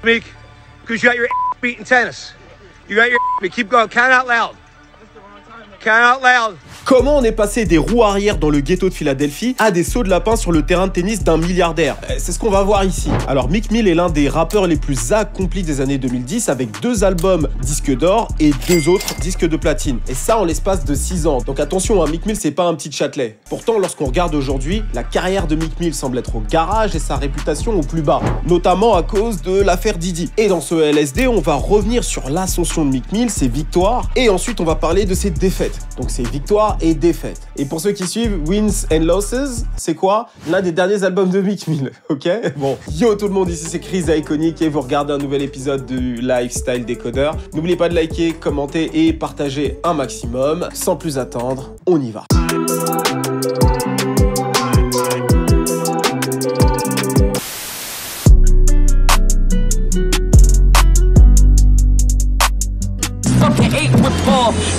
Meek, because you got your beat in tennis. You got your keep going. Count out loud. Count out loud. Comment on est passé des roues arrière dans le ghetto de Philadelphie à des sauts de lapin sur le terrain de tennis d'un milliardaire? C'est ce qu'on va voir ici. Alors Meek Mill est l'un des rappeurs les plus accomplis des années 2010 avec 2 albums disques d'or et 2 autres disques de platine. Et ça en l'espace de 6 ans. Donc attention, hein, Meek Mill c'est pas un petit Châtelet. Pourtant lorsqu'on regarde aujourd'hui, la carrière de Meek Mill semble être au garage et sa réputation au plus bas. Notamment à cause de l'affaire Diddy. Et dans ce LSD, on va revenir sur l'ascension de Meek Mill, ses victoires, et ensuite on va parler de ses défaites. Donc ses victoires et défaites. Et pour ceux qui suivent, Wins and Losses, c'est quoi? L'un des derniers albums de Meek Mill, ok? Bon, yo tout le monde, ici c'est Chris Iconic et vous regardez un nouvel épisode du Lifestyle Decoder. N'oubliez pas de liker, commenter et partager un maximum. Sans plus attendre, on y va.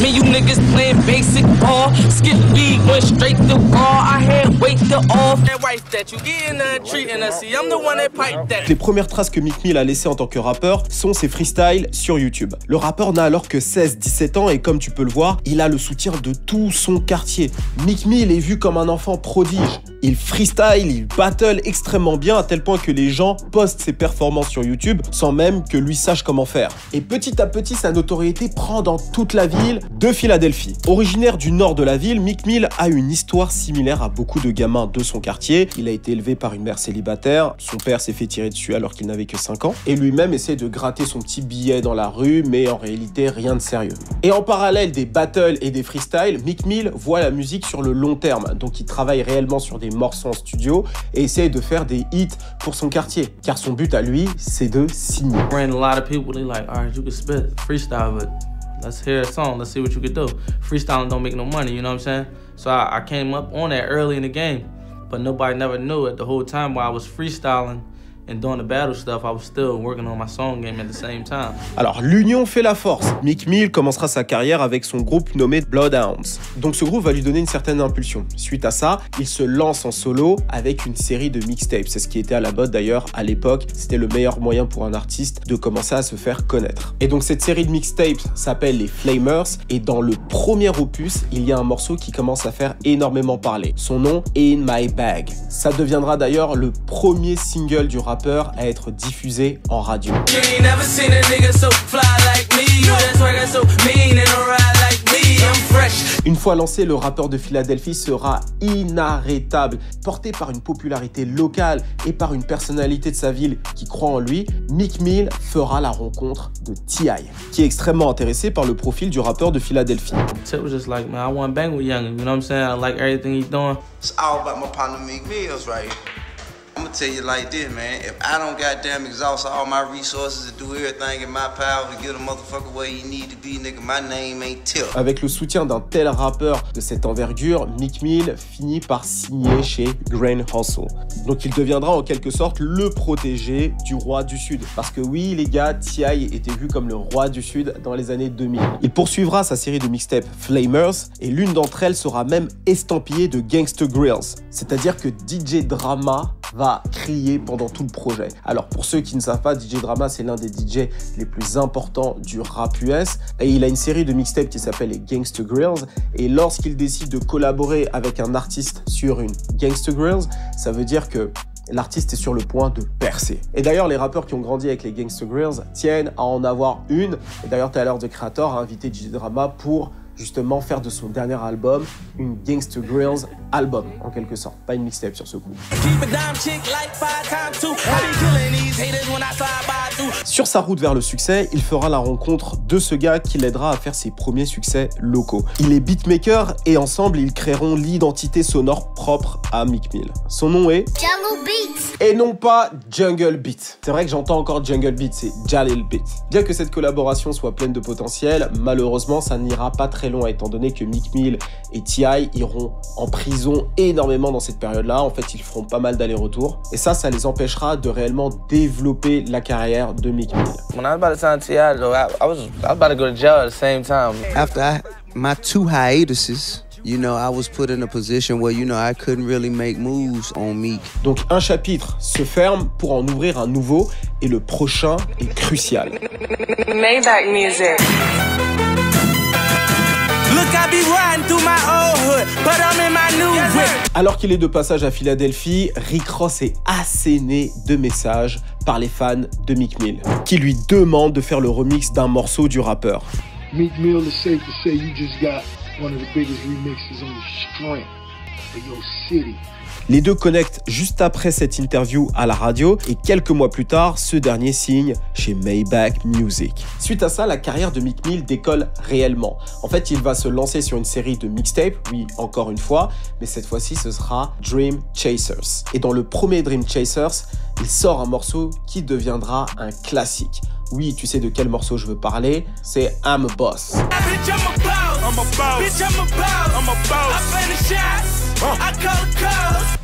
Me, you niggas playing basic ball. Skip weed, went straight to ball. I had wait to off. That wife that you getting treating us. See, I'm the one that piped that. Les premières traces que Meek Mill a laissées en tant que rappeur sont ses freestyles sur YouTube. Le rappeur n'a alors que 16-17 ans et comme tu peux le voir, il a le soutien de tout son quartier. Meek Mill est vu comme un enfant prodige. Il freestyle, il battle extrêmement bien à tel point que les gens postent ses performances sur YouTube sans même que lui sache comment faire. Et petit à petit, sa notoriété prend dans toute la ville de Philadelphie. Originaire du nord de la ville, Meek Mill a une histoire similaire à beaucoup de gamins de son quartier. Il a été élevé par une mère célibataire, son père s'est fait tirer dessus alors qu'il n'avait que 5 ans, et lui-même essaie de gratter son petit billet dans la rue, mais en réalité rien de sérieux. Et en parallèle des battles et des freestyles, Meek Mill voit la musique sur le long terme, donc il travaille réellement sur des morceaux en studio et essaie de faire des hits pour son quartier, car son but à lui, c'est de signer. Let's hear a song, let's see what you could do. Freestyling don't make no money, you know what I'm saying? So I came up on that early in the game, but nobody never knew it. The whole time while I was freestyling and doing the battle stuff, I was still working on my song game at the same time. Alors, l'union fait la force. Meek Mill commencera sa carrière avec son groupe nommé Bloodhounds. Donc ce groupe va lui donner une certaine impulsion. Suite à ça, il se lance en solo avec une série de mixtapes. C'est ce qui était à la mode d'ailleurs à l'époque. C'était le meilleur moyen pour un artiste de commencer à se faire connaître. Et donc cette série de mixtapes s'appelle les Flamers. Et dans le premier opus, il y a un morceau qui commence à faire énormément parler. Son nom, In My Bag. Ça deviendra d'ailleurs le premier single du rappeur à être diffusé en radio. Une fois lancé, le rappeur de Philadelphie sera inarrêtable. Porté par une popularité locale et par une personnalité de sa ville qui croit en lui, Meek Mill fera la rencontre de T.I., qui est extrêmement intéressé par le profil du rappeur de Philadelphie. It was just like, man, I want to bang with Young, you know what I'm saying? I like everything he's doing. It's all about my partner Meek Mills right here. I'm gonna tell you like this, man. If I don't goddamn exhaust all my resources to do everything in my power to get a motherfucker where he need to be, nigga, my name ain't Tip. Avec le soutien d'un tel rappeur de cette envergure, Meek Mill finit par signer chez Grain Hustle. Donc il deviendra en quelque sorte le protégé du roi du Sud. Parce que oui, les gars, T.I. était vu comme le roi du Sud dans les années 2000. Il poursuivra sa série de mixtapes Flamers et l'une d'entre elles sera même estampillée de Gangsta Grillz. C'est-à-dire que DJ Drama va crier pendant tout le projet. Alors pour ceux qui ne savent pas, DJ Drama c'est l'un des DJ les plus importants du rap US et il a une série de mixtapes qui s'appelle les Gangsta Grillz et lorsqu'il décide de collaborer avec un artiste sur une Gangsta Grillz, ça veut dire que l'artiste est sur le point de percer. Et d'ailleurs, les rappeurs qui ont grandi avec les Gangsta Grillz tiennent à en avoir une. Et d'ailleurs, Tyler, The Creator, a invité DJ Drama pour justement faire de son dernier album une Gangsta Grillz album, en quelque sorte. Pas une mixtape sur ce coup. Sur sa route vers le succès, il fera la rencontre de ce gars qui l'aidera à faire ses premiers succès locaux. Il est beatmaker et ensemble, ils créeront l'identité sonore propre à Meek Mill. Son nom est Jungle Beats. Et non pas Jungle Beat. C'est vrai que j'entends encore Jungle Beat, c'est Jalil Beat. Bien que cette collaboration soit pleine de potentiel, malheureusement, ça n'ira pas très loin étant donné que Meek Mill et T.I. iront en prison énormément dans cette période-là. En fait, ils feront pas mal d'allers-retours. Et ça les empêchera de réellement développer la carrière de Meek Mill. When I was about to sign T.I., though, I was about to go to jail at the same time. After my 2 hiatuses, you know, I was put in a position where, you know, I couldn't really make moves on Meek. Donc un chapitre se ferme pour en ouvrir un nouveau et le prochain est crucial. Maybach music. Alors qu'il est de passage à Philadelphie, Rick Ross est asséné de messages par les fans de Meek Mill, qui lui demandent de faire le remix d'un morceau du rappeur. Meek Mill, it's safe to say you just got one of the biggest remixes on the strength of your city. Les deux connectent juste après cette interview à la radio et quelques mois plus tard, ce dernier signe chez Maybach Music. Suite à ça, la carrière de Meek Mill décolle réellement. En fait, il va se lancer sur une série de mixtapes, oui, encore une fois, mais cette fois-ci, ce sera Dream Chasers. Et dans le premier Dream Chasers, il sort un morceau qui deviendra un classique. Oui, tu sais de quel morceau je veux parler, c'est I'm a Boss.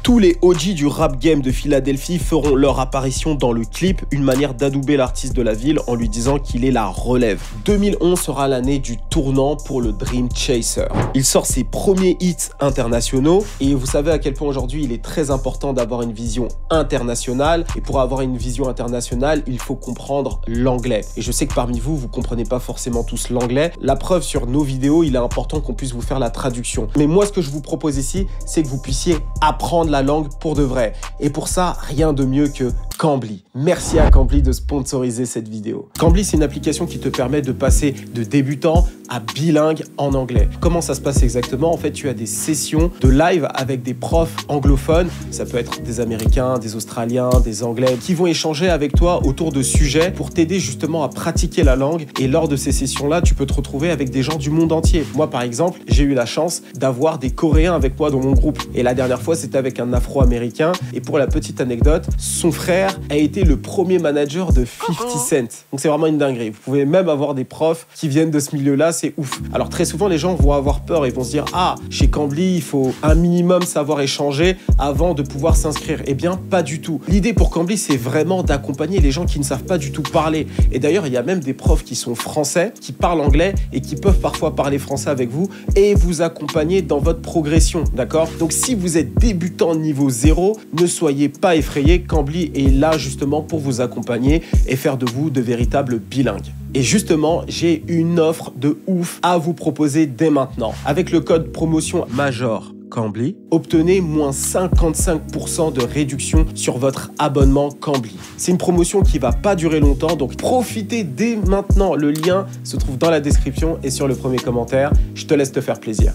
Tous les OG du rap game de Philadelphie feront leur apparition dans le clip, une manière d'adouber l'artiste de la ville en lui disant qu'il est la relève. 2011 sera l'année du tournant pour le Dream Chaser. Il sort ses premiers hits internationaux et vous savez à quel point aujourd'hui il est très important d'avoir une vision internationale, et pour avoir une vision internationale, il faut comprendre l'anglais. Et je sais que parmi vous, vous comprenez pas forcément tous l'anglais. La preuve, sur nos vidéos, il est important qu'on puisse vous faire la traduction. Mais moi, ce que je vous propose ici, c'est que vous puissiez apprendre la langue pour de vrai. Et pour ça, rien de mieux que Cambly. Merci à Cambly de sponsoriser cette vidéo. Cambly, c'est une application qui te permet de passer de débutant à bilingue en anglais. Comment ça se passe exactement? En fait, tu as des sessions de live avec des profs anglophones. Ça peut être des Américains, des Australiens, des Anglais, qui vont échanger avec toi autour de sujets pour t'aider justement à pratiquer la langue. Et lors de ces sessions-là, tu peux te retrouver avec des gens du monde entier. Moi, par exemple, j'ai eu la chance d'avoir des Coréens avec moi dans mon groupe. Et la dernière fois, c'était avec un Afro-Américain. Et pour la petite anecdote, son frère a été le premier manager de 50 Cent. Donc c'est vraiment une dinguerie. Vous pouvez même avoir des profs qui viennent de ce milieu-là, c'est ouf. Alors très souvent, les gens vont avoir peur et vont se dire « Ah, chez Cambly, il faut un minimum savoir échanger avant de pouvoir s'inscrire. » Eh bien, pas du tout. L'idée pour Cambly, c'est vraiment d'accompagner les gens qui ne savent pas du tout parler. Et d'ailleurs, il y a même des profs qui sont français, qui parlent anglais et qui peuvent parfois parler français avec vous et vous accompagner dans votre progression, d'accord? Donc si vous êtes débutant niveau 0, ne soyez pas effrayés. Cambly est là justement pour vous accompagner et faire de vous de véritables bilingues. Et justement, j'ai une offre de ouf à vous proposer dès maintenant. Avec le code promotion Major Cambly, obtenez moins 55% de réduction sur votre abonnement Cambly. C'est une promotion qui va pas durer longtemps, donc profitez dès maintenant. Le lien se trouve dans la description et sur le premier commentaire. Je te laisse te faire plaisir.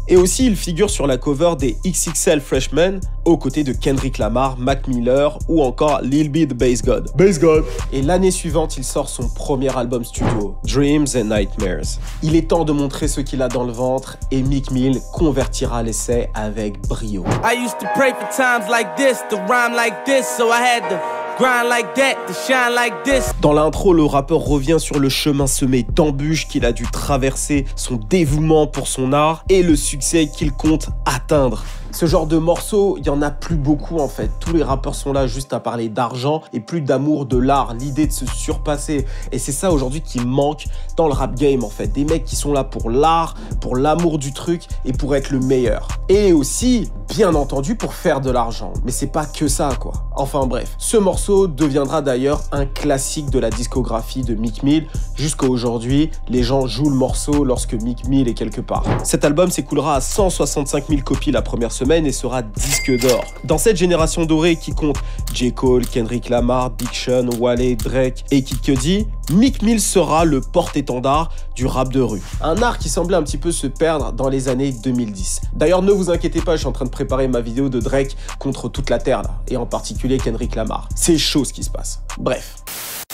Et aussi, il figure sur la cover des XXL Freshmen, aux côtés de Kendrick Lamar, Mac Miller ou encore Lil B the Bass God. Bass God. Et l'année suivante, il sort son premier album studio, Dreams and Nightmares. Il est temps de montrer ce qu'il a dans le ventre et Meek Mill convertira l'essai avec brio. I used to pray for times like this, to rhyme like this, so I had to grind like that, to shine like this. Dans l'intro, le rappeur revient sur le chemin semé d'embûches qu'il a dû traverser, son dévouement pour son art et le succès qu'il compte atteindre. Ce genre de morceaux, il n'y en a plus beaucoup en fait. Tous les rappeurs sont là juste à parler d'argent et plus d'amour de l'art, l'idée de se surpasser. Et c'est ça aujourd'hui qui manque dans le rap game en fait. Des mecs qui sont là pour l'art, pour l'amour du truc et pour être le meilleur. Et aussi, bien entendu, pour faire de l'argent. Mais c'est pas que ça quoi. Enfin bref, ce morceau deviendra d'ailleurs un classique de la discographie de Meek Mill. Jusqu'à aujourd'hui, les gens jouent le morceau lorsque Meek Mill est quelque part. Cet album s'écoulera à 165 000 copies la première semaine et sera disque d'or. Dans cette génération dorée qui compte J. Cole, Kendrick Lamar, Big Sean, Wale, Drake et Kid Cudi, Meek Mill sera le porte-étendard du rap de rue. Un art qui semblait un petit peu se perdre dans les années 2010. D'ailleurs, ne vous inquiétez pas, je suis en train de préparer ma vidéo de Drake contre toute la terre là, et en particulier Kendrick Lamar. C'est chaud ce qui se passe. Bref.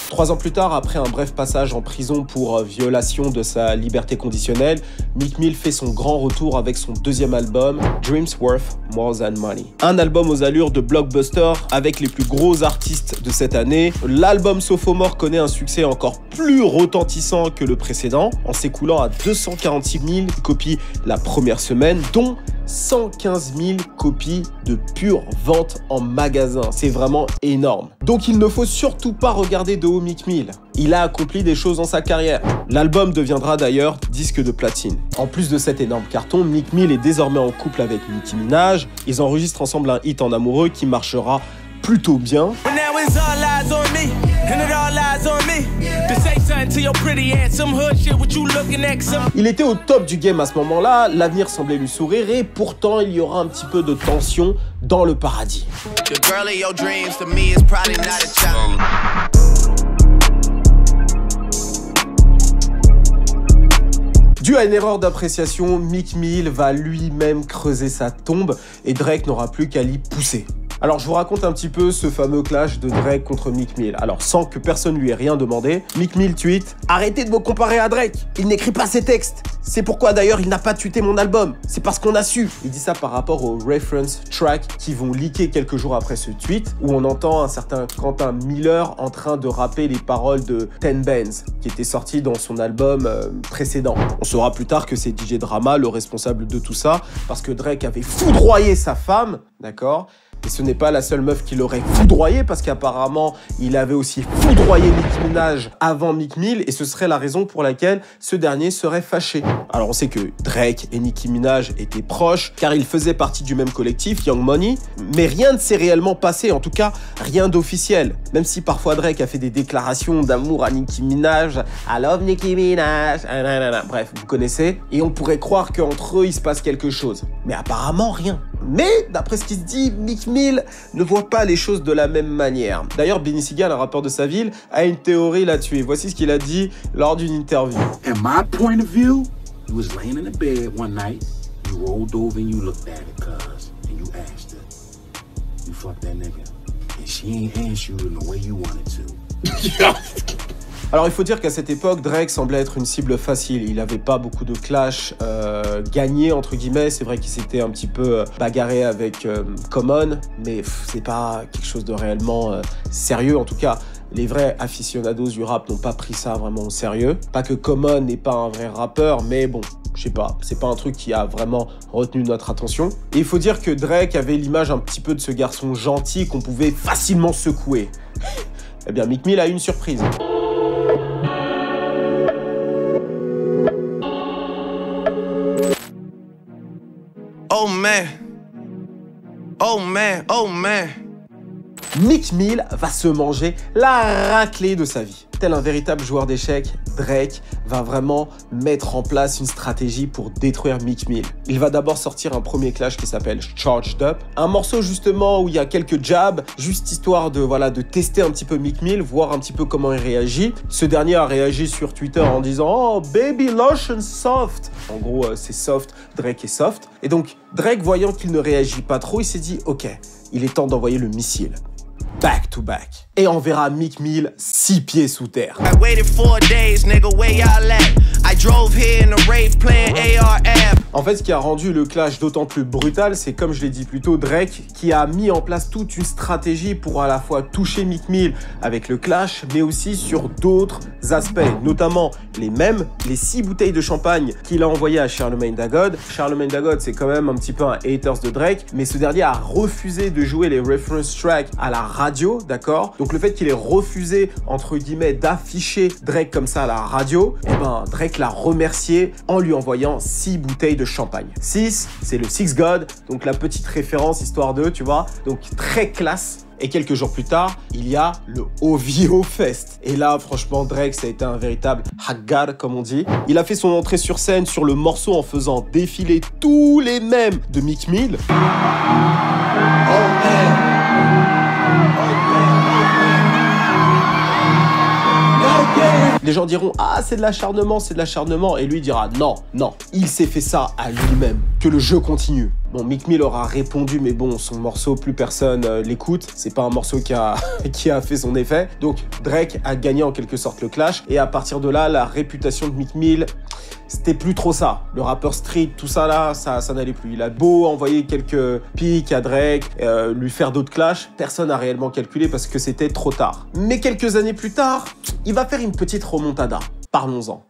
3 ans plus tard, après un bref passage en prison pour violation de sa liberté conditionnelle, Meek Mill fait son grand retour avec son deuxième album, Dreams Worth More Than Money. Un album aux allures de blockbuster avec les plus gros artistes de cette année. L'album Sophomore connaît un succès encore plus retentissant que le précédent, en s'écoulant à 246 000 copies la première semaine, dont 115 000 copies de pure vente en magasin. C'est vraiment énorme. Donc il ne faut surtout pas regarder de haut Meek Mill. Il a accompli des choses dans sa carrière. L'album deviendra d'ailleurs disque de platine. En plus de cet énorme carton, Meek Mill est désormais en couple avec Nicki Minaj. Ils enregistrent ensemble un hit en amoureux qui marchera plutôt bien. Il était au top du game à ce moment-là, l'avenir semblait lui sourire et pourtant il y aura un petit peu de tension dans le paradis. Dû à une erreur d'appréciation, Meek Mill va lui-même creuser sa tombe et Drake n'aura plus qu'à l'y pousser. Alors je vous raconte un petit peu ce fameux clash de Drake contre Meek Mill. Alors sans que personne lui ait rien demandé, Meek Mill tweet « Arrêtez de me comparer à Drake, il n'écrit pas ses textes. C'est pourquoi d'ailleurs il n'a pas tweeté mon album, c'est parce qu'on a su. » Il dit ça par rapport aux reference tracks qui vont leaker quelques jours après ce tweet, où on entend un certain Quentin Miller en train de rapper les paroles de Ten Bands, qui était sorti dans son album précédent. On saura plus tard que c'est DJ Drama le responsable de tout ça, parce que Drake avait foudroyé sa femme, d'accord ? Et ce n'est pas la seule meuf qui l'aurait foudroyé parce qu'apparemment, il avait aussi foudroyé Nicki Minaj avant Meek Mill et ce serait la raison pour laquelle ce dernier serait fâché. Alors on sait que Drake et Nicki Minaj étaient proches car ils faisaient partie du même collectif, Young Money, mais rien ne s'est réellement passé, en tout cas rien d'officiel. Même si parfois Drake a fait des déclarations d'amour à Nicki Minaj, I love Nicki Minaj, bref, vous connaissez, et on pourrait croire qu'entre eux il se passe quelque chose. Mais apparemment rien. Mais d'après ce qui se dit, Meek Mill ne voit pas les choses de la même manière. D'ailleurs, Benny Siegel, un rappeur de sa ville, a une théorie là-dessus. Et voici ce qu'il a dit lors d'une interview. In my point of view, you was laying in the bed one night, you rolled over and you looked at it, cuz, and you asked her, you fucked that nigga, and she ain't answered you in the way you wanted to. Alors il faut dire qu'à cette époque, Drake semblait être une cible facile. Il n'avait pas beaucoup de clash gagnés, entre guillemets. C'est vrai qu'il s'était un petit peu bagarré avec Common, mais c'est pas quelque chose de réellement sérieux. En tout cas, les vrais aficionados du rap n'ont pas pris ça vraiment au sérieux. Pas que Common n'est pas un vrai rappeur, mais bon, je sais pas, c'est pas un truc qui a vraiment retenu notre attention. Et il faut dire que Drake avait l'image un petit peu de ce garçon gentil qu'on pouvait facilement secouer. Eh bien, Meek Mill a une surprise. Oh man. Oh man. Oh man. Meek Mill va se manger la raclée de sa vie. Tel un véritable joueur d'échecs, Drake va vraiment mettre en place une stratégie pour détruire Meek Mill. Il va d'abord sortir un premier clash qui s'appelle Charged Up, un morceau justement où il y a quelques jabs, juste histoire de tester un petit peu Meek Mill, voir un petit peu comment il réagit. Ce dernier a réagi sur Twitter en disant « Oh, baby lotion soft ». En gros, c'est soft, Drake est soft. Et donc, Drake, voyant qu'il ne réagit pas trop, il s'est dit « Ok, il est temps d'envoyer le missile ». Back to back. Et on verra Meek Mill 6 pieds sous terre. En fait, ce qui a rendu le clash d'autant plus brutal, c'est comme je l'ai dit plus tôt, Drake qui a mis en place toute une stratégie pour à la fois toucher Meek Mill avec le clash, mais aussi sur d'autres aspects, notamment les 6 bouteilles de champagne qu'il a envoyées à Charlemagne the God. Charlemagne the God, c'est quand même un petit peu un haters de Drake, mais ce dernier a refusé de jouer les reference tracks à la radio, d'accord? Donc le fait qu'il ait refusé, entre guillemets, d'afficher Drake comme ça à la radio, eh ben Drake l'a remercié en lui envoyant 6 bouteilles de champagne. 6, c'est le Six God, donc la petite référence histoire de, tu vois, donc très classe. Et quelques jours plus tard, il y a le OVO Fest. Et là, franchement, Drake, ça a été un véritable haggard, comme on dit. Il a fait son entrée sur scène sur le morceau en faisant défiler tous les mèmes de Meek Mill. Oh man. Les gens diront « Ah, c'est de l'acharnement, c'est de l'acharnement » et lui dira « Non, non, il s'est fait ça à lui-même, que le jeu continue ». Bon, Meek Mill aura répondu, mais bon, son morceau, plus personne l'écoute. C'est pas un morceau qui a fait son effet. Donc, Drake a gagné en quelque sorte le clash. Et à partir de là, la réputation de Meek Mill, c'était plus trop ça. Le rappeur street, tout ça là, ça n'allait plus. Il a beau envoyer quelques pics à Drake, lui faire d'autres clashs, personne n'a réellement calculé parce que c'était trop tard. Mais quelques années plus tard, il va faire une petite remontada. Parlons-en.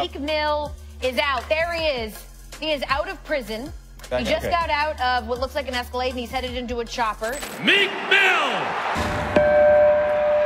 Meek Mill is out. There he is. He is out of prison. He just got out of what looks like an Escalade, and he's headed into a chopper. Meek Mill!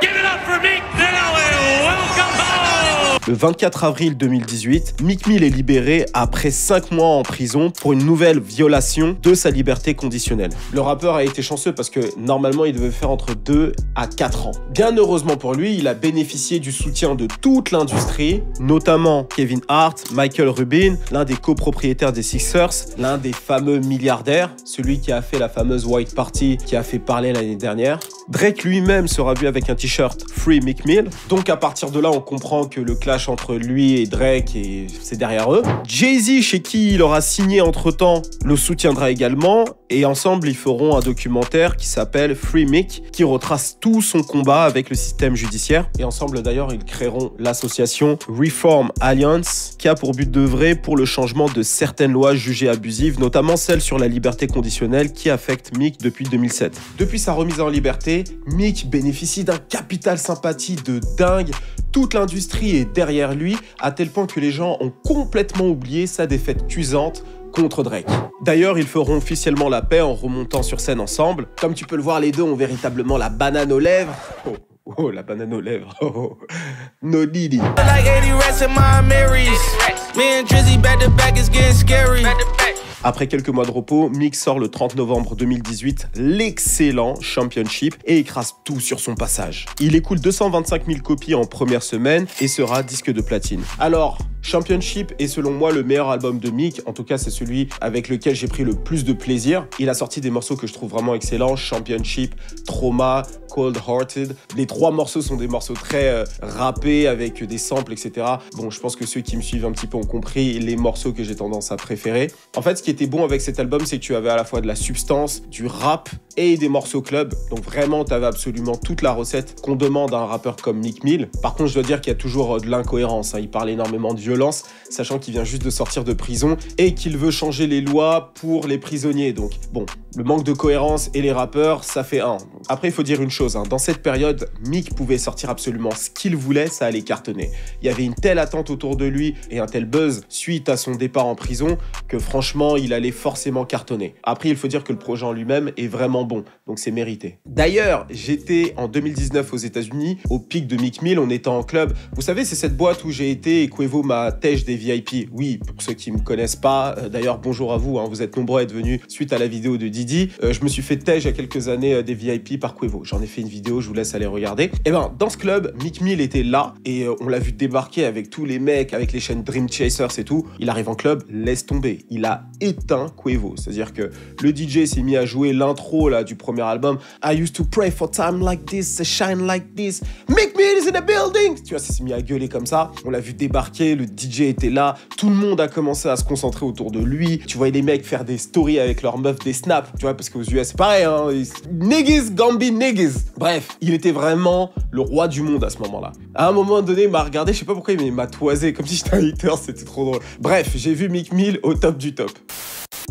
Give it up for Meek Mill and welcome home! Le 24 avril 2018, Meek Mill est libéré après 5 mois en prison pour une nouvelle violation de sa liberté conditionnelle. Le rappeur a été chanceux parce que normalement il devait faire entre 2 à 4 ans. Bien heureusement pour lui, il a bénéficié du soutien de toute l'industrie, notamment Kevin Hart, Michael Rubin, l'un des copropriétaires des Sixers, l'un des fameux milliardaires, celui qui a fait la fameuse White Party qui a fait parler l'année dernière. Drake lui-même sera vu avec un t-shirt Free Meek Mill. Donc à partir de là, on comprend que le clash entre lui et Drake, c'est derrière eux. Jay-Z, chez qui il aura signé entre-temps, le soutiendra également. Et ensemble, ils feront un documentaire qui s'appelle Free Meek, qui retrace tout son combat avec le système judiciaire. Et ensemble, d'ailleurs, ils créeront l'association Reform Alliance, qui a pour but d'œuvrer pour le changement de certaines lois jugées abusives, notamment celle sur la liberté conditionnelle qui affecte Meek depuis 2007. Depuis sa remise en liberté, Meek bénéficie d'un capital sympathie de dingue. Toute l'industrie est derrière lui, à tel point que les gens ont complètement oublié sa défaite cuisante contre Drake. D'ailleurs, ils feront officiellement la paix en remontant sur scène ensemble. Comme tu peux le voir, les deux ont véritablement la banane aux lèvres. Oh, la banane aux lèvres. Oh. No Diddy. Après quelques mois de repos, Meek sort le 30 novembre 2018 l'excellent Championship et écrase tout sur son passage. Il écoule 225 000 copies en première semaine et sera disque de platine. Alors, Championship est selon moi le meilleur album de Meek, en tout cas c'est celui avec lequel j'ai pris le plus de plaisir. Il a sorti des morceaux que je trouve vraiment excellents, Championship, Trauma, Cold Hearted. Les 3 morceaux sont des morceaux très rappés avec des samples, etc. Bon, je pense que ceux qui me suivent un petit peu ont compris les morceaux que j'ai tendance à préférer. En fait, ce qui était bon avec cet album, c'est que tu avais à la fois de la substance, du rap et des morceaux club. Donc vraiment, tu avais absolument toute la recette qu'on demande à un rappeur comme Meek Mill. Par contre, je dois dire qu'il y a toujours de l'incohérence. Il parle énormément de violence, sachant qu'il vient juste de sortir de prison et qu'il veut changer les lois pour les prisonniers. Donc bon, le manque de cohérence et les rappeurs, ça fait un. Après, il faut dire une chose, dans cette période, Meek pouvait sortir absolument ce qu'il voulait, ça allait cartonner. Il y avait une telle attente autour de lui et un tel buzz suite à son départ en prison que franchement, il allait forcément cartonner. Après, il faut dire que le projet en lui-même est vraiment bon, donc c'est mérité. D'ailleurs, j'étais en 2019 aux États-Unis, au pic de Meek Mill, on était en club. Vous savez, c'est cette boîte où j'ai été et Quavo m'a tège des VIP. Oui, pour ceux qui me connaissent pas, d'ailleurs, bonjour à vous, vous êtes nombreux à être venus suite à la vidéo de Didi. Je me suis fait tège il y a quelques années des VIP par Quavo. J'en ai fait une vidéo, je vous laisse aller regarder. Et ben, dans ce club, Meek Mill était là et on l'a vu débarquer avec tous les mecs, avec les chaînes Dream Chasers et tout. Il arrive en club, laisse tomber. Il a éteint Quavo. C'est-à-dire que le DJ s'est mis à jouer l'intro là du premier album. I used to pray for time like this, to shine like this. Meek Mill is in the building. Tu vois, ça s'est mis à gueuler comme ça. On l'a vu débarquer, le DJ était là. Tout le monde a commencé à se concentrer autour de lui. Tu voyais les mecs faire des stories avec leurs meufs, des snaps. Tu vois, parce qu'aux US, c'est pareil, niggas, Gambi niggas. Bref, il était vraiment le roi du monde à ce moment-là. À un moment donné, il m'a regardé, je sais pas pourquoi, il m'a toisé comme si j'étais un hater, c'était trop drôle. Bref, j'ai vu Meek Mill au top du top.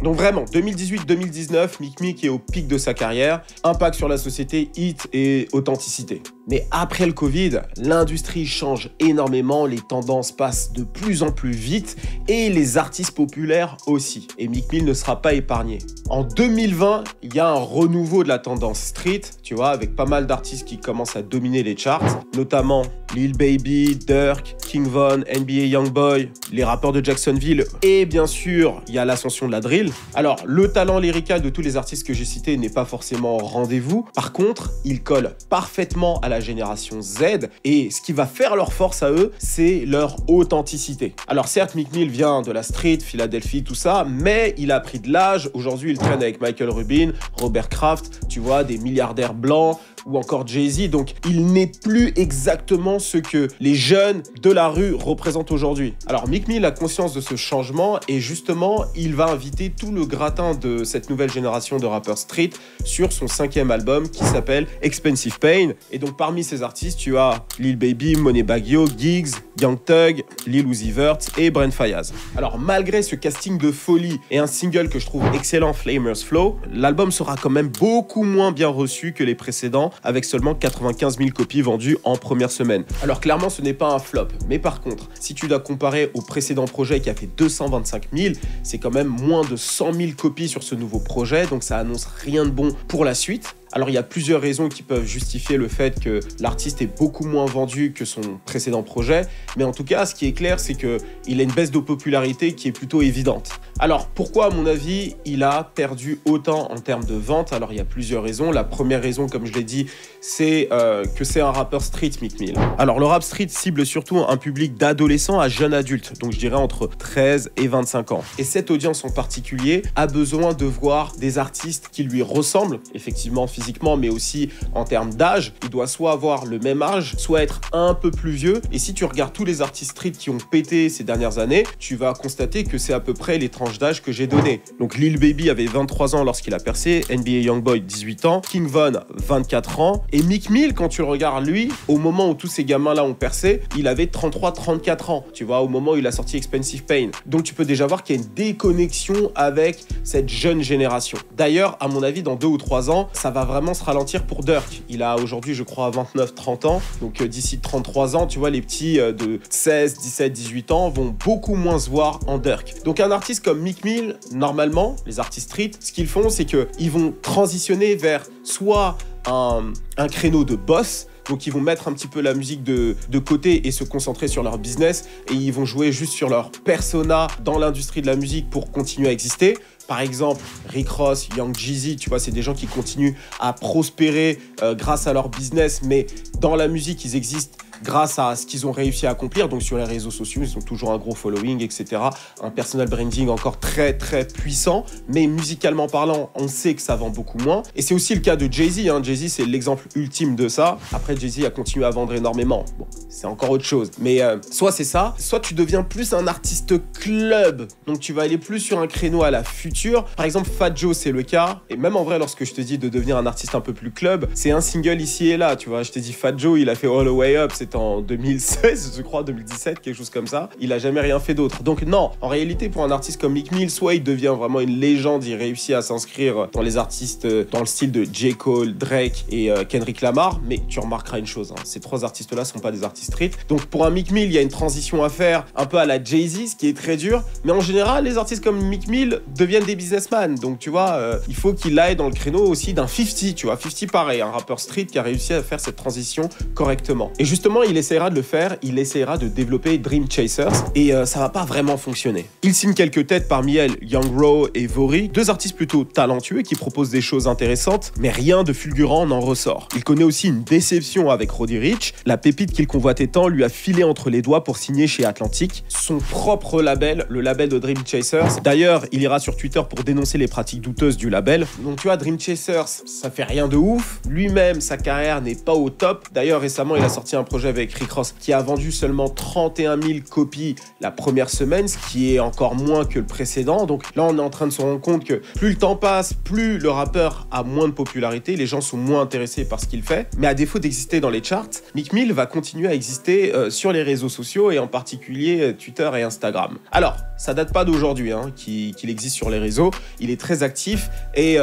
Donc vraiment, 2018-2019, Meek Mill est au pic de sa carrière, impact sur la société, hit et authenticité. Mais après le Covid, l'industrie change énormément, les tendances passent de plus en plus vite et les artistes populaires aussi. Et Meek Mill ne sera pas épargné. En 2020, il y a un renouveau de la tendance street, tu vois, avec pas mal d'artistes qui commencent à dominer les charts, notamment Lil Baby, Durk, King Von, NBA Youngboy, les rappeurs de Jacksonville et bien sûr, il y a l'ascension de la drill. Alors, le talent lyrical de tous les artistes que j'ai cités n'est pas forcément au rendez-vous. Par contre, il colle parfaitement à la génération Z et ce qui va faire leur force à eux, c'est leur authenticité. Alors certes, Meek Mill vient de la street, Philadelphie, tout ça, mais il a pris de l'âge. Aujourd'hui, il traîne avec Michael Rubin, Robert Kraft, tu vois, des milliardaires blancs ou encore Jay-Z. Donc, il n'est plus exactement ce que les jeunes de la rue représentent aujourd'hui. Alors, Meek Mill a conscience de ce changement et justement, il va inviter tout le gratin de cette nouvelle génération de rappeurs street sur son 5e album qui s'appelle Expensive Pain. Et donc, parmi ces artistes, tu as Lil Baby, Moneybagg Yo, Giggs, Young Thug, Lil Uzi Vert et Brent Faiyaz. Alors, malgré ce casting de folie et un single que je trouve excellent, Flamers Flow, l'album sera quand même beaucoup moins bien reçu que les précédents avec seulement 95 000 copies vendues en première semaine. Alors clairement, ce n'est pas un flop, mais par contre, si tu dois comparer au précédent projet qui a fait 225 000, c'est quand même moins de 100 000 copies sur ce nouveau projet, donc ça annonce rien de bon pour la suite. Alors il y a plusieurs raisons qui peuvent justifier le fait que l'artiste est beaucoup moins vendu que son précédent projet, mais en tout cas ce qui est clair c'est qu'il a une baisse de popularité qui est plutôt évidente. Alors pourquoi à mon avis il a perdu autant en termes de vente? Alors il y a plusieurs raisons. La première raison, comme je l'ai dit, c'est que c'est un rappeur street, Meek Mill. Alors le rap street cible surtout un public d'adolescents à jeunes adultes, donc je dirais entre 13 et 25 ans. Et cette audience en particulier a besoin de voir des artistes qui lui ressemblent, effectivement physiquement, mais aussi en termes d'âge. Il doit soit avoir le même âge, soit être un peu plus vieux. Et si tu regardes tous les artistes street qui ont pété ces dernières années, tu vas constater que c'est à peu près les tranches d'âge que j'ai donné. Donc Lil Baby avait 23 ans lorsqu'il a percé, NBA Youngboy 18 ans, King Von 24 ans, et Meek Mill, quand tu le regardes lui, au moment où tous ces gamins-là ont percé, il avait 33-34 ans, tu vois, au moment où il a sorti Expensive Pain. Donc tu peux déjà voir qu'il y a une déconnexion avec cette jeune génération. D'ailleurs, à mon avis, dans 2 ou 3 ans, ça va vraiment se ralentir pour Durk. Il a aujourd'hui, je crois, 29-30 ans. Donc d'ici 33 ans, tu vois, les petits de 16, 17, 18 ans vont beaucoup moins se voir en Durk. Donc un artiste comme Meek Mill, normalement, les artistes street, ce qu'ils font, c'est qu'ils vont transitionner vers soit un créneau de boss. Donc ils vont mettre un petit peu la musique de côté et se concentrer sur leur business, et ils vont jouer juste sur leur persona dans l'industrie de la musique pour continuer à exister. Par exemple, Rick Ross, Young Jeezy, tu vois, c'est des gens qui continuent à prospérer grâce à leur business, mais dans la musique, ils existent grâce à ce qu'ils ont réussi à accomplir. Donc sur les réseaux sociaux, ils ont toujours un gros following, etc. Un personal branding encore très très puissant, mais musicalement parlant, on sait que ça vend beaucoup moins. Et c'est aussi le cas de Jay-Z, hein. Jay-Z, c'est l'exemple ultime de ça. Après, Jay-Z a continué à vendre énormément. Bon, c'est encore autre chose. Mais soit c'est ça, soit tu deviens plus un artiste club. Donc tu vas aller plus sur un créneau à la future. Par exemple, Fat Joe, c'est le cas. Et même en vrai, lorsque je te dis de devenir un artiste un peu plus club, c'est un single ici et là, tu vois. Je t'ai dit Fat Joe, il a fait All the Way Up, c'était en 2016, je crois, 2017, quelque chose comme ça. Il a jamais rien fait d'autre. Donc non, en réalité, pour un artiste comme Meek Mill, soit il devient vraiment une légende, il réussit à s'inscrire dans les artistes, dans le style de J. Cole, Drake et Kendrick Lamar, mais tu remarqueras une chose, hein, ces trois artistes-là sont pas des artistes street. Donc pour un Meek Mill, il y a une transition à faire, un peu à la Jay-Z, ce qui est très dur, mais en général, les artistes comme Meek Mill deviennent des businessmen. Donc tu vois, il faut qu'il aille dans le créneau aussi d'un 50, tu vois. 50 pareil, un rappeur street qui a réussi à faire cette transition correctement. Et justement, il essaiera de le faire, il essaiera de développer Dream Chasers, et ça va pas vraiment fonctionner. Il signe quelques têtes, parmi elles Young Ro et Vori, deux artistes plutôt talentueux qui proposent des choses intéressantes, mais rien de fulgurant n'en ressort. Il connaît aussi une déception avec Roddy Ricch, la pépite qu'il convoitait tant lui a filé entre les doigts pour signer chez Atlantic, son propre label, le label de Dream Chasers. D'ailleurs, il ira sur Twitter pour dénoncer les pratiques douteuses du label. Donc tu vois, Dream Chasers, ça fait rien de ouf. Lui-même, sa carrière n'est pas au top. D'ailleurs, récemment, il a sorti un projet avec Rick Ross qui a vendu seulement 31 000 copies la première semaine, ce qui est encore moins que le précédent. Donc là, on est en train de se rendre compte que plus le temps passe, plus le rappeur a moins de popularité, les gens sont moins intéressés par ce qu'il fait. Mais à défaut d'exister dans les charts, Meek Mill va continuer à exister sur les réseaux sociaux, et en particulier Twitter et Instagram. Alors, ça date pas d'aujourd'hui hein, qu'il existe sur les réseaux, il est très actif, et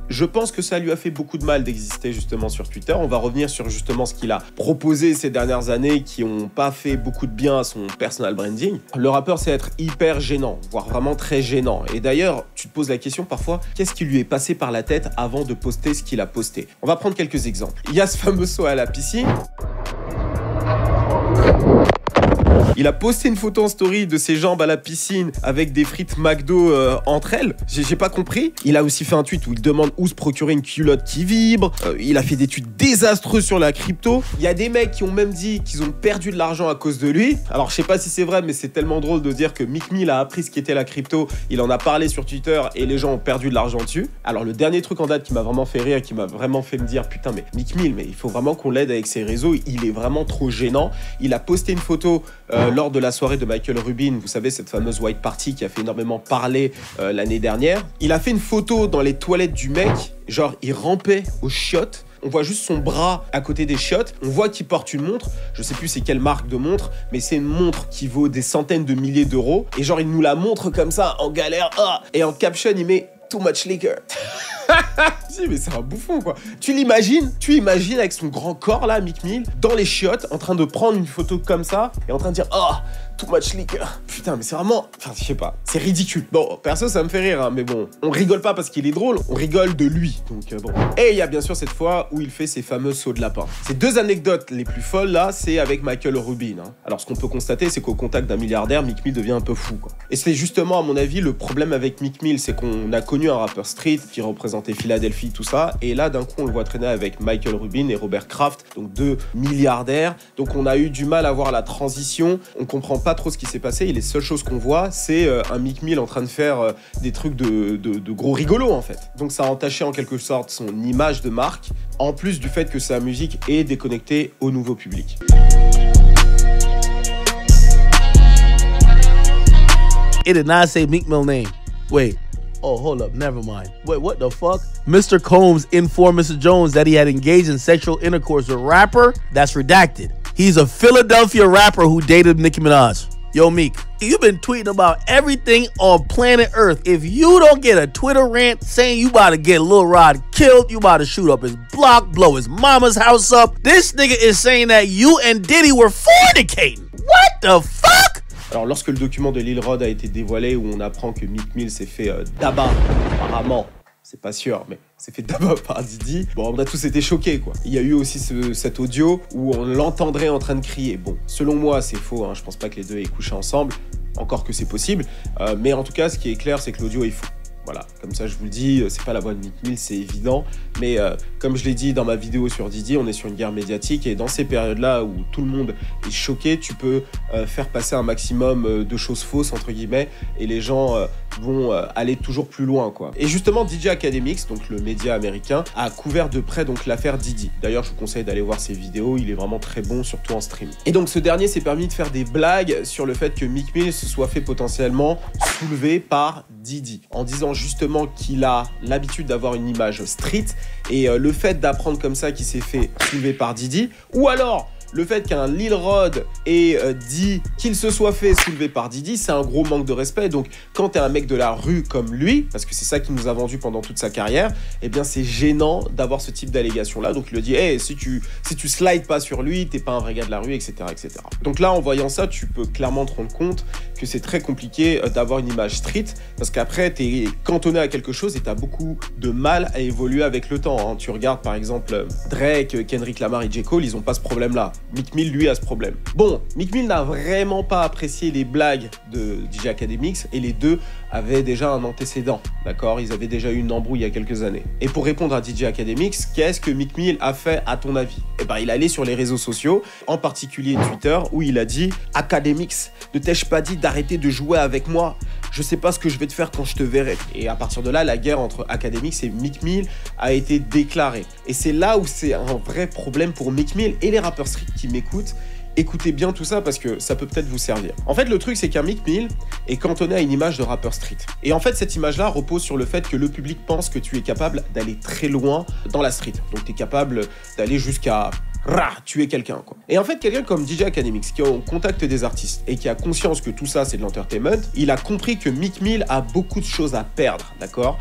je pense que ça lui a fait beaucoup de mal d'exister justement sur Twitter. On va revenir sur justement ce qu'il a proposé ces dernières années qui ont pas fait beaucoup de bien à son personal branding. Le rappeur, c'est être hyper gênant, voire vraiment très gênant. Et d'ailleurs, tu te poses la question parfois, qu'est-ce qui lui est passé par la tête avant de poster ce qu'il a posté? On va prendre quelques exemples. Il y a ce fameux saut à la piscine. Il a posté une photo en story de ses jambes à la piscine avec des frites McDo entre elles. J'ai pas compris. Il a aussi fait un tweet où il demande où se procurer une culotte qui vibre. Il a fait des tweets désastreux sur la crypto. Il y a des mecs qui ont même dit qu'ils ont perdu de l'argent à cause de lui. Alors je sais pas si c'est vrai, mais c'est tellement drôle de dire que Meek Mill a appris ce qu'était la crypto. Il en a parlé sur Twitter et les gens ont perdu de l'argent dessus. Alors le dernier truc en date qui m'a vraiment fait rire, qui m'a vraiment fait me dire putain mais Meek Mill, mais il faut vraiment qu'on l'aide avec ses réseaux. Il est vraiment trop gênant. Il a posté une photo lors de la soirée de Michael Rubin, vous savez, cette fameuse White Party qui a fait énormément parler l'année dernière. Il a fait une photo dans les toilettes du mec, genre il rampait aux chiottes. On voit juste son bras à côté des chiottes. On voit qu'il porte une montre. Je sais plus c'est quelle marque de montre, mais c'est une montre qui vaut des centaines de milliers d'euros. Et genre il nous la montre comme ça en galère. Et en caption il met too much liquor. Si, mais c'est un bouffon, quoi. Tu imagines avec son grand corps, là, Meek Mill, dans les chiottes, en train de prendre une photo comme ça, et en train de dire « Oh, too much liquor ». Putain, mais c'est vraiment... Enfin, je sais pas. C'est ridicule. Bon, perso, ça me fait rire, hein, mais bon. On rigole pas parce qu'il est drôle, on rigole de lui. Donc, bon. Et il y a bien sûr cette fois où il fait ses fameux sauts de lapin. Ces deux anecdotes les plus folles, là, c'est avec Michael Rubin. Hein. Alors, ce qu'on peut constater, c'est qu'au contact d'un milliardaire, Meek Mill devient un peu fou, quoi. Et c'est justement, à mon avis, le problème avec Meek Mill, c'est qu'on a connu un rappeur street qui représentait Philadelphie, tout ça, et là, d'un coup, on le voit traîner avec Michael Rubin et Robert Kraft, donc deux milliardaires. Donc, on a eu du mal à voir la transition, on comprend pas trop ce qui s'est passé, et les seules choses qu'on voit, c'est un Meek Mill en train de faire des trucs de gros rigolos, en fait. Donc, ça a entaché en quelque sorte son image de marque, en plus du fait que sa musique est déconnectée au nouveau public. It did not say Meek Mill name. Wait. Oh, hold up. Never mind. Wait, what the fuck? Mr. Combs informed Mr. Jones that he had engaged in sexual intercourse with a rapper. That's redacted. He's a Philadelphia rapper who dated Nicki Minaj. Yo, Meek, you've been tweeting about everything on planet Earth. If you don't get a Twitter rant saying you about to get Lil Rod killed, you about to shoot up his block, blow his mama's house up, this nigga is saying that you and Diddy were fornicating. What the fuck? Alors, lorsque le document de Lil Rod a été dévoilé, où on apprend que Meek Mill s'est fait tabac, apparemment, c'est pas sûr, mais s'est fait tabac par Diddy, bon, on a tous été choqués, quoi. Il y a eu aussi cet audio où on l'entendrait en train de crier. Bon, selon moi, c'est faux, hein, je pense pas que les deux aient couché ensemble, encore que c'est possible, mais en tout cas, ce qui est clair, c'est que l'audio est faux. Voilà, comme ça je vous le dis, c'est pas la voix de Meek Mill, c'est évident. Mais comme je l'ai dit dans ma vidéo sur Diddy, on est sur une guerre médiatique et dans ces périodes-là où tout le monde est choqué, tu peux faire passer un maximum de choses fausses, entre guillemets, et les gens vont aller toujours plus loin, quoi. Et justement, DJ Academics, donc le média américain, a couvert de près donc l'affaire Diddy. D'ailleurs, je vous conseille d'aller voir ses vidéos, il est vraiment très bon, surtout en stream. Et donc ce dernier s'est permis de faire des blagues sur le fait que Meek Mill se soit fait potentiellement soulever par Diddy, en disant justement qu'il a l'habitude d'avoir une image street, et le fait d'apprendre comme ça qu'il s'est fait soulever par Diddy, ou alors le fait qu'un Lil Rod ait dit qu'il se soit fait soulever par Diddy, c'est un gros manque de respect. Donc quand t'es un mec de la rue comme lui, parce que c'est ça qu'il nous a vendu pendant toute sa carrière, eh bien c'est gênant d'avoir ce type d'allégation là. Donc il lui a dit hey, si tu slides pas sur lui, t'es pas un vrai gars de la rue, etc., etc. Donc là, en voyant ça, tu peux clairement te rendre compte que c'est très compliqué d'avoir une image street, parce qu'après t'es cantonné à quelque chose et t'as beaucoup de mal à évoluer avec le temps, hein. Tu regardes par exemple Drake, Kendrick Lamar et J. Cole, ils ont pas ce problème là. Meek Mill, lui, a ce problème. Bon, Meek Mill n'a vraiment pas apprécié les blagues de DJ Academics et les deux avaient déjà un antécédent, d'accord? Ils avaient déjà eu une embrouille il y a quelques années. Et pour répondre à DJ Academics, qu'est-ce que Meek Mill a fait à ton avis? Eh ben, il allait sur les réseaux sociaux, en particulier Twitter, où il a dit « Academics, ne t'ai-je pas dit d'arrêter de jouer avec moi? Je sais pas ce que je vais te faire quand je te verrai. » Et à partir de là, la guerre entre Academics et Meek Mill a été déclarée. Et c'est là où c'est un vrai problème pour Meek Mill et les rappeurs street qui m'écoutent. Écoutez bien tout ça parce que ça peut peut-être vous servir. En fait, le truc, c'est qu'un Meek Mill est cantonné à une image de rappeur street. Et en fait, cette image-là repose sur le fait que le public pense que tu es capable d'aller très loin dans la street. Donc, tu es capable d'aller jusqu'à tuer quelqu'un, quoi. Et en fait, quelqu'un comme DJ Academics, qui est au contact des artistes et qui a conscience que tout ça, c'est de l'entertainment, il a compris que Meek Mill a beaucoup de choses à perdre, d'accord,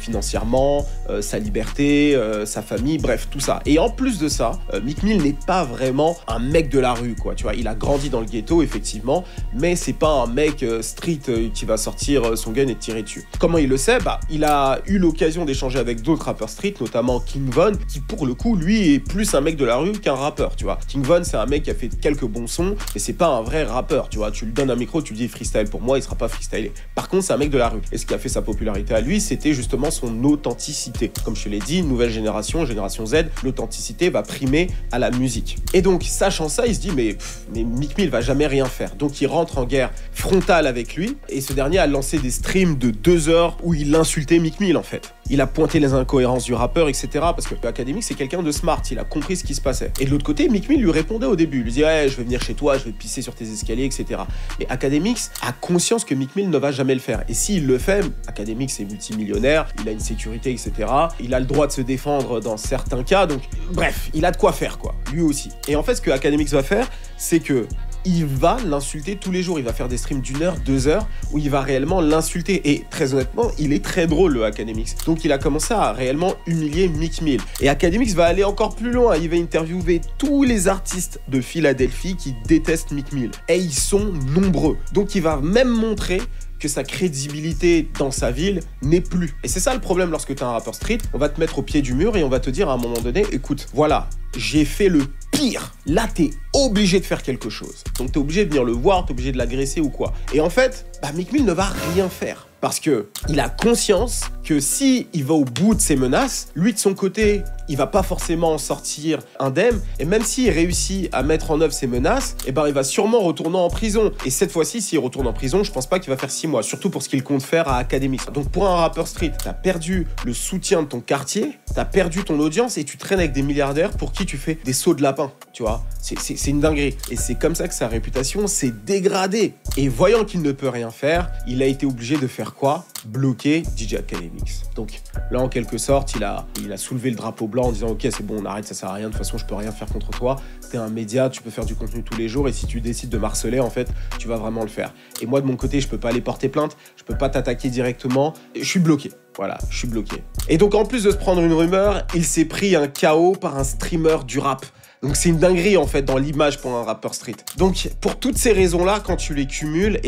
financièrement, sa liberté, sa famille, bref, tout ça. Et en plus de ça, Meek Mill n'est pas vraiment un mec de la rue, quoi, tu vois. Il a grandi dans le ghetto, effectivement, mais c'est pas un mec street qui va sortir son gun et tirer dessus. Comment il le sait? Bah, il a eu l'occasion d'échanger avec d'autres rappeurs street, notamment King Von, qui pour le coup, lui, est plus un mec de la rue qu'un rappeur, tu vois. King Von, c'est un mec qui a fait quelques bons sons, mais c'est pas un vrai rappeur, tu vois. Tu lui donnes un micro, tu lui dis freestyle pour moi, il sera pas freestylé. Par contre, c'est un mec de la rue. Et ce qui a fait sa popularité à lui, c'était justement son authenticité. Comme je te l'ai dit, nouvelle génération, génération Z, l'authenticité va primer à la musique. Et donc, sachant ça, il se dit, mais Meek Mill va jamais rien faire. Donc, il rentre en guerre frontale avec lui, et ce dernier a lancé des streams de 2 heures où il insultait Meek Mill, en fait. Il a pointé les incohérences du rappeur, etc. Parce que Academics, c'est quelqu'un de smart, il a compris ce qui se passait. Et de l'autre côté, Meek Mill lui répondait au début. Il lui disait, ouais, je vais venir chez toi, je vais pisser sur tes escaliers, etc. Et Academics a conscience que Meek Mill ne va jamais le faire. Et s'il le fait, Academics est multimillionnaire, il a une sécurité, etc. Il a le droit de se défendre dans certains cas. Donc, bref, il a de quoi faire, quoi. Lui aussi. Et en fait, ce que Academics va faire, c'est que il va l'insulter tous les jours. Il va faire des streams d'1 heure, 2 heures, où il va réellement l'insulter. Et très honnêtement, il est très drôle, le Akademiks. Donc il a commencé à réellement humilier Meek Mill. Et Akademiks va aller encore plus loin. Il va interviewer tous les artistes de Philadelphie qui détestent Meek Mill. Et ils sont nombreux. Donc il va même montrer que sa crédibilité dans sa ville n'est plus. Et c'est ça le problème lorsque tu es un rappeur street. On va te mettre au pied du mur et on va te dire à un moment donné, écoute, voilà, j'ai fait le pire. Là, t'es obligé de faire quelque chose. Donc t'es obligé de venir le voir, t'es obligé de l'agresser ou quoi. Et en fait, Meek Mill ne va rien faire. Parce que il a conscience que si il va au bout de ses menaces, lui de son côté, il va pas forcément en sortir indemne. Et même s'il réussit à mettre en œuvre ses menaces, il va sûrement retourner en prison. Et cette fois-ci, s'il retourne en prison, je pense pas qu'il va faire 6 mois. Surtout pour ce qu'il compte faire à Akademiks. Donc pour un rappeur street, t'as perdu le soutien de ton quartier, t'as perdu ton audience et tu traînes avec des milliardaires pour qui tu fais des sauts de lapin. Tu vois, c'est une dinguerie. Et c'est comme ça que sa réputation s'est dégradée. Et voyant qu'il ne peut rien faire, il a été obligé de faire quoi? Bloquer DJ Akademiks. Donc là, en quelque sorte, il a soulevé le drapeau blanc en disant ok, c'est bon, on arrête, ça sert à rien, de toute façon je peux rien faire contre toi, t'es un média, tu peux faire du contenu tous les jours et si tu décides de m'harceler, en fait, tu vas vraiment le faire. Et moi de mon côté, je peux pas aller porter plainte, je peux pas t'attaquer directement, je suis bloqué. Voilà, je suis bloqué. Et donc en plus de se prendre une rumeur, il s'est pris un KO par un streamer du rap. Donc c'est une dinguerie en fait dans l'image pour un rappeur street. Donc pour toutes ces raisons-là, quand tu les cumules,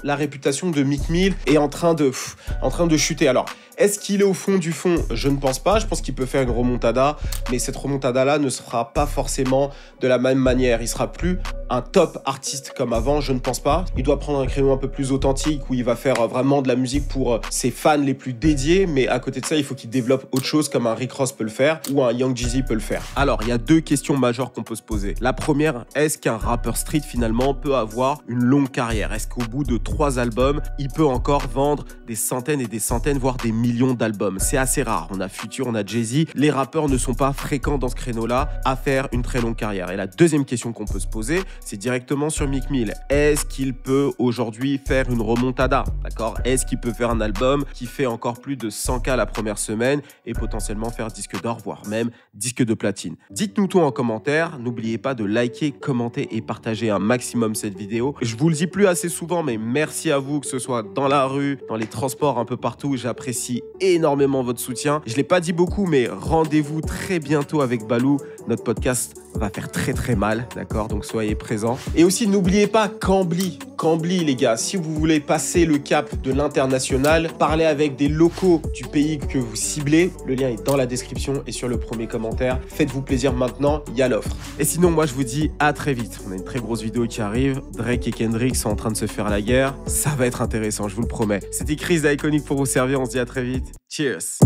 la réputation de Meek Mill est en train de chuter. Alors, est-ce qu'il est au fond du fond? Je ne pense pas. Je pense qu'il peut faire une remontada, mais cette remontada-là ne se fera pas forcément de la même manière. Il sera plus un top artiste comme avant, je ne pense pas. Il doit prendre un créneau un peu plus authentique où il va faire vraiment de la musique pour ses fans les plus dédiés, mais à côté de ça, il faut qu'il développe autre chose comme un Rick Ross peut le faire ou un Young Jeezy peut le faire. Alors, il y a deux questions majeures qu'on peut se poser. La première, est-ce qu'un rappeur street finalement peut avoir une longue carrière? Est-ce qu'au bout de 3 albums, il peut encore vendre des centaines et des centaines, voire des millions d'albums? C'est assez rare. On a Future, on a Jay-Z. Les rappeurs ne sont pas fréquents dans ce créneau-là à faire une très longue carrière. Et la deuxième question qu'on peut se poser, c'est directement sur Meek Mill. Est-ce qu'il peut aujourd'hui faire une remontada? D'accord? Est-ce qu'il peut faire un album qui fait encore plus de 100K la première semaine et potentiellement faire disque d'or, voire même disque de platine? Dites-nous tout en commentaire. N'oubliez pas de liker, commenter et partager un maximum cette vidéo. Je vous le dis plus assez souvent, mais merci à vous, que ce soit dans la rue, dans les transports, un peu partout. J'apprécie énormément votre soutien. Je l'ai pas dit beaucoup, mais rendez-vous très bientôt avec Balou. Notre podcast va faire très mal, d'accord? Donc soyez présents. Et aussi, n'oubliez pas Cambly. Cambly, les gars, si vous voulez passer le cap de l'international, parlez avec des locaux du pays que vous ciblez. Le lien est dans la description et sur le premier commentaire. Faites-vous plaisir maintenant, il y a l'offre. Et sinon, moi, je vous dis à très vite. On a une très grosse vidéo qui arrive. Drake et Kendrick sont en train de se faire la guerre. Ça va être intéressant, je vous le promets. C'était Chris d'Iconic pour vous servir. On se dit à très vite. Cheers!